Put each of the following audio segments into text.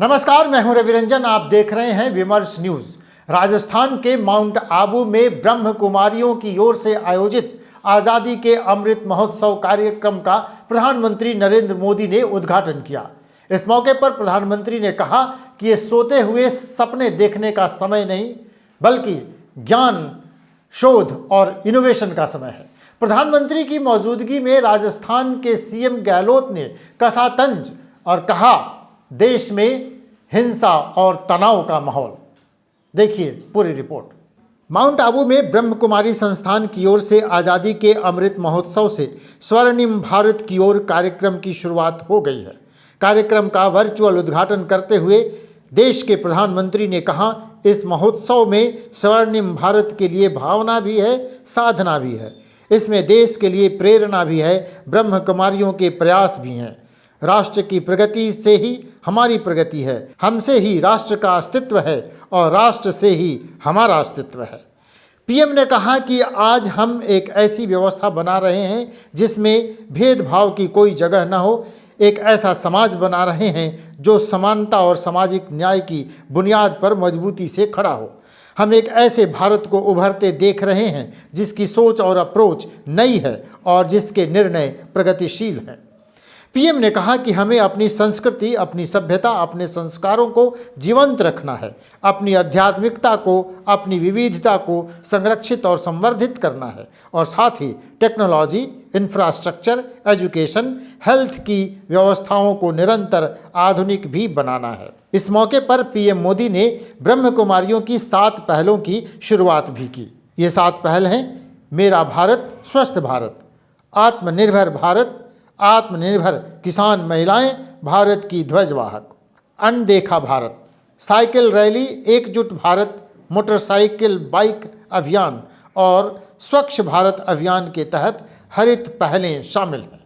नमस्कार, मैं हूं रविरंजन। आप देख रहे हैं विमर्श न्यूज। राजस्थान के माउंट आबू में ब्रह्म कुमारियों की ओर से आयोजित आज़ादी के अमृत महोत्सव कार्यक्रम का प्रधानमंत्री नरेंद्र मोदी ने उद्घाटन किया। इस मौके पर प्रधानमंत्री ने कहा कि ये सोते हुए सपने देखने का समय नहीं, बल्कि ज्ञान, शोध और इनोवेशन का समय है। प्रधानमंत्री की मौजूदगी में राजस्थान के सीएम गहलोत ने कसा तंज और कहा, देश में हिंसा और तनाव का माहौल। देखिए पूरी रिपोर्ट। माउंट आबू में ब्रह्म कुमारी संस्थान की ओर से आज़ादी के अमृत महोत्सव से स्वर्णिम भारत की ओर कार्यक्रम की शुरुआत हो गई है। कार्यक्रम का वर्चुअल उद्घाटन करते हुए देश के प्रधानमंत्री ने कहा, इस महोत्सव में स्वर्णिम भारत के लिए भावना भी है, साधना भी है। इसमें देश के लिए प्रेरणा भी है, ब्रह्म कुमारियों के प्रयास भी हैं। राष्ट्र की प्रगति से ही हमारी प्रगति है, हमसे ही राष्ट्र का अस्तित्व है और राष्ट्र से ही हमारा अस्तित्व है। पीएम ने कहा कि आज हम एक ऐसी व्यवस्था बना रहे हैं जिसमें भेदभाव की कोई जगह न हो। एक ऐसा समाज बना रहे हैं जो समानता और सामाजिक न्याय की बुनियाद पर मजबूती से खड़ा हो। हम एक ऐसे भारत को उभरते देख रहे हैं जिसकी सोच और अप्रोच नई है और जिसके निर्णय प्रगतिशील हैं। पीएम ने कहा कि हमें अपनी संस्कृति, अपनी सभ्यता, अपने संस्कारों को जीवंत रखना है, अपनी आध्यात्मिकता को, अपनी विविधता को संरक्षित और संवर्धित करना है और साथ ही टेक्नोलॉजी, इंफ्रास्ट्रक्चर, एजुकेशन, हेल्थ की व्यवस्थाओं को निरंतर आधुनिक भी बनाना है। इस मौके पर पीएम मोदी ने ब्रह्म कुमारियों की 7 पहलों की शुरुआत भी की। ये 7 पहल हैं: मेरा भारत, स्वस्थ भारत, आत्मनिर्भर भारत, आत्मनिर्भर किसान महिलाएं, भारत की ध्वजवाहक, अनदेखा भारत, साइकिल रैली, एकजुट भारत, मोटरसाइकिल बाइक अभियान और स्वच्छ भारत अभियान के तहत हरित पहलें शामिल हैं।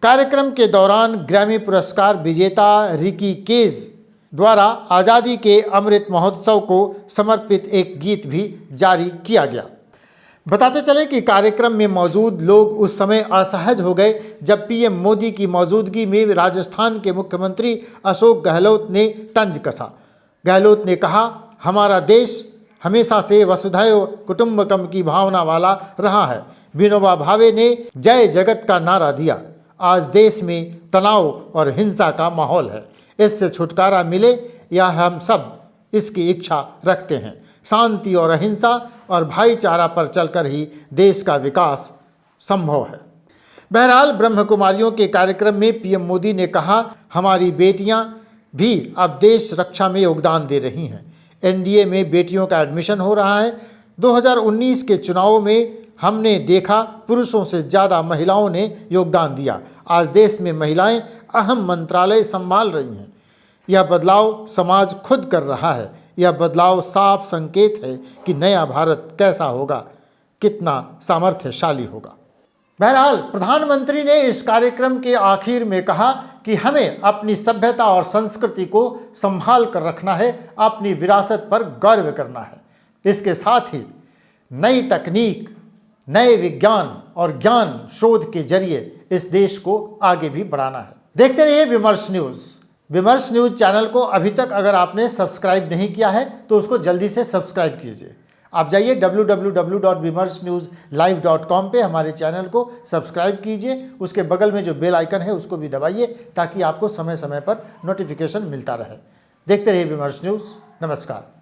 कार्यक्रम के दौरान ग्रैमी पुरस्कार विजेता रिकी केज द्वारा आज़ादी के अमृत महोत्सव को समर्पित एक गीत भी जारी किया गया। बताते चले कि कार्यक्रम में मौजूद लोग उस समय असहज हो गए जब पीएम मोदी की मौजूदगी में राजस्थान के मुख्यमंत्री अशोक गहलोत ने तंज कसा। गहलोत ने कहा, हमारा देश हमेशा से वसुधैव कुटुंबकम की भावना वाला रहा है। विनोबा भावे ने जय जगत का नारा दिया। आज देश में तनाव और हिंसा का माहौल है। इससे छुटकारा मिले, यह हम सब इसकी इच्छा रखते हैं। शांति और अहिंसा और भाईचारा पर चलकर ही देश का विकास संभव है। बहरहाल ब्रह्म कुमारियों के कार्यक्रम में पीएम मोदी ने कहा, हमारी बेटियां भी अब देश रक्षा में योगदान दे रही हैं। एनडीए में बेटियों का एडमिशन हो रहा है। 2019 के चुनाव में हमने देखा, पुरुषों से ज़्यादा महिलाओं ने योगदान दिया। आज देश में महिलाएं अहम मंत्रालय संभाल रही हैं। यह बदलाव समाज खुद कर रहा है। यह बदलाव साफ संकेत है कि नया भारत कैसा होगा, कितना सामर्थ्यशाली होगा। बहरहाल प्रधानमंत्री ने इस कार्यक्रम के आखिर में कहा कि हमें अपनी सभ्यता और संस्कृति को संभाल कर रखना है, अपनी विरासत पर गर्व करना है। इसके साथ ही नई तकनीक, नए विज्ञान और ज्ञान शोध के जरिए इस देश को आगे भी बढ़ाना है। देखते रहिए विमर्श न्यूज़। विमर्श न्यूज़ चैनल को अभी तक अगर आपने सब्सक्राइब नहीं किया है तो उसको जल्दी से सब्सक्राइब कीजिए। आप जाइए www.vimarsnewslive.com पे हमारे चैनल को सब्सक्राइब कीजिए। उसके बगल में जो बेल आइकन है उसको भी दबाइए ताकि आपको समय समय पर नोटिफिकेशन मिलता रहे। देखते रहिए विमर्श न्यूज़। नमस्कार।